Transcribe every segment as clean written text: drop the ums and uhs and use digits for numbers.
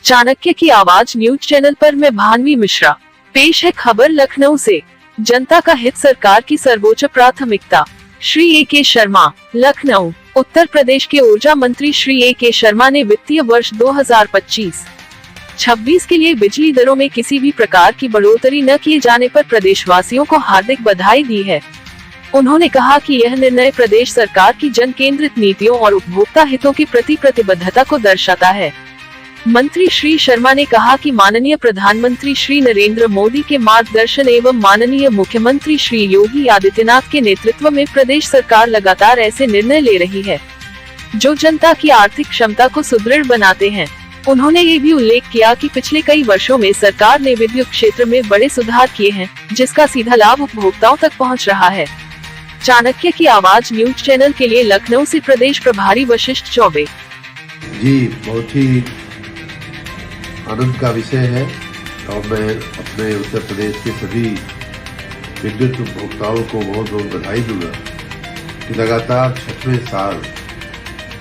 चाणक्य की आवाज news channel पर मैं भानवी मिश्रा। पेश है खबर लखनऊ से। जनता का हित सरकार की सर्वोच्च प्राथमिकता। श्री ए.के. शर्मा, लखनऊ। उत्तर प्रदेश के ऊर्जा मंत्री श्री ए.के. शर्मा ने वित्तीय वर्ष 2025-26 के लिए बिजली दरों में किसी भी प्रकार की बढ़ोतरी न किए जाने पर प्रदेशवासियों को हार्दिक बधाई दी है। उन्होंने कहा कि यह निर्णय प्रदेश सरकार की जन केंद्रित नीतियों और उपभोक्ता हितों के प्रति प्रतिबद्धता को दर्शाता है। मंत्री श्री शर्मा ने कहा कि माननीय प्रधानमंत्री श्री नरेंद्र मोदी के मार्गदर्शन एवं माननीय मुख्यमंत्री श्री योगी आदित्यनाथ के नेतृत्व में प्रदेश सरकार लगातार ऐसे निर्णय ले रही है जो जनता की आर्थिक क्षमता को सुदृढ़ बनाते हैं। उन्होंने ये भी उल्लेख किया कि पिछले कई वर्षों में सरकार ने विद्युत क्षेत्र में बड़े सुधार किए हैं, जिसका सीधा लाभ उपभोक्ताओं तक पहुंच रहा है। चाणक्य की आवाज न्यूज चैनल के लिए लखनऊ से प्रदेश प्रभारी वशिष्ठ चौबे। जी, बहुत ही आनंद का विषय है और मैं अपने उत्तर प्रदेश के सभी विद्युत उपभोक्ताओं को बहुत बहुत बधाई दूंगा कि लगातार 6वें साल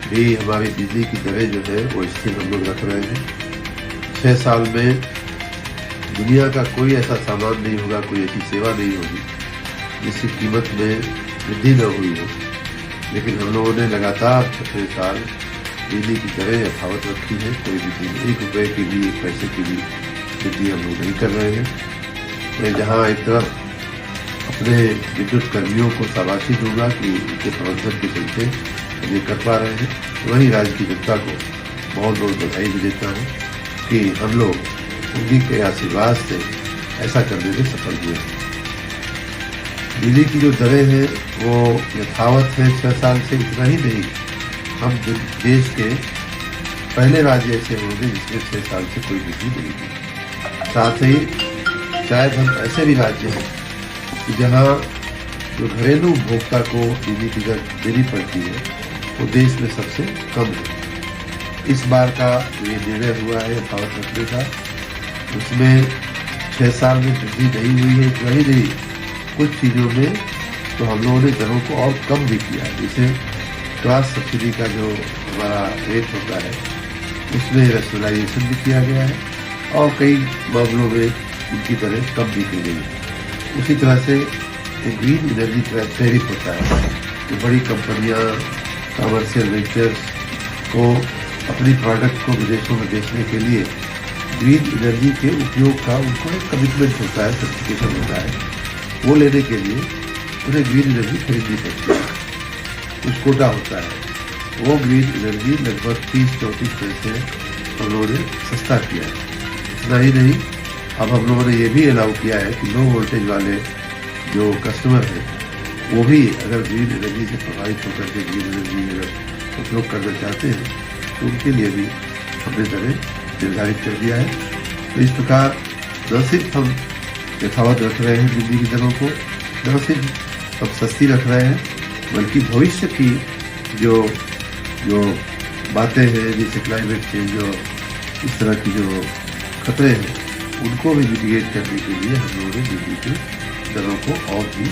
भी हमारी बिजली की दरें जो है वो स्थिर हम लोग रख रहे हैं। 6 साल में दुनिया का कोई ऐसा सामान नहीं होगा, कोई ऐसी सेवा नहीं होगी जिसकी कीमत में वृद्धि न हुई हो, लेकिन हम लोगों ने लगातार 6वें साल बिजली की दरें यथावत रखी है। कोई भी 1 रुपए की भी 1 पैसे की भी वृद्धि हम लोग नहीं कर रहे हैं। मैं जहाँ एक तरफ अपने विद्युत कर्मियों को शाबाशी दूंगा कि उनके प्रबंधन के चलते हम ये कर पा रहे हैं, वहीं राज्य की जनता को बहुत बहुत बधाई भी देता हूँ कि हम लोग उन्हीं के आशीर्वाद से ऐसा करने में सफल हुए हैं। बिजली की जो दरें हैं वो यथावत है 6 साल से। इतना ही नहीं, हम देश के पहले राज्य ऐसे होंगे जिसमें 6 साल से कोई वृद्धि नहीं हुई। साथ ही शायद हम ऐसे भी राज्य हैं कि जहां जो घरेलू उपभोक्ता को बिजली की दर देनी पड़ती है वो देश में सबसे कम है। इस बार का ये निर्णय हुआ है यथावत रखने का, उसमें 6 साल में वृद्धि नहीं हुई है। इतना ही नहीं, कुछ चीज़ों में तो हम लोगों ने दरों को और कम भी किया है। जैसे क्लास सब्सिडी का जो हमारा रेट होता है उसमें रैशनलाइजेशन भी किया गया है और कई मामलों में उनकी दरें कम भी की गई है। उसी तरह से ग्रीन एनर्जी टैरिफ होता है जो बड़ी कंपनियां, कमर्शियल वेंचर्स को अपनी प्रोडक्ट को विदेशों में बेचने के लिए ग्रीन एनर्जी के उपयोग का उनको एक कमिटमेंट होता है, सर्टिफिकेशन होता है। वो लेने के लिए उन्हें ग्रीन एनर्जी खरीदनी पड़ती है, कुछ कोटा होता है। वो ग्रीन एनर्जी लगभग 30-34 पैसे हम लोगों ने सस्ता किया है। इतना ही नहीं, अब हम लोगों ने ये भी अलाउ किया है कि लो वोल्टेज वाले जो कस्टमर हैं वो भी अगर ग्रीन एनर्जी से प्रभावित होकर के ग्रीन एनर्जी अगर उपयोग करना चाहते हैं तो उनके लिए भी हमने दरें निर्धारित कर दिया है। तो इस प्रकार न सिर्फ हम यथावत रख रहे हैं बिजली की दरों को, न सिर्फ अब सस्ती रख रहे हैं, बल्कि भविष्य की जो बातें हैं जैसे क्लाइमेट चेंज और इस तरह की जो खतरे हैं उनको भी मिटिगेट करने के लिए हम लोगों ने बिजली की दरों को और भी,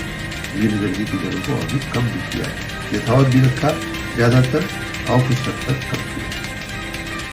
ग्रीन एनर्जी की दरों को और भी कम भी किया है। यथावत भी रखा ज़्यादातर और कुछ हद तक कम किया।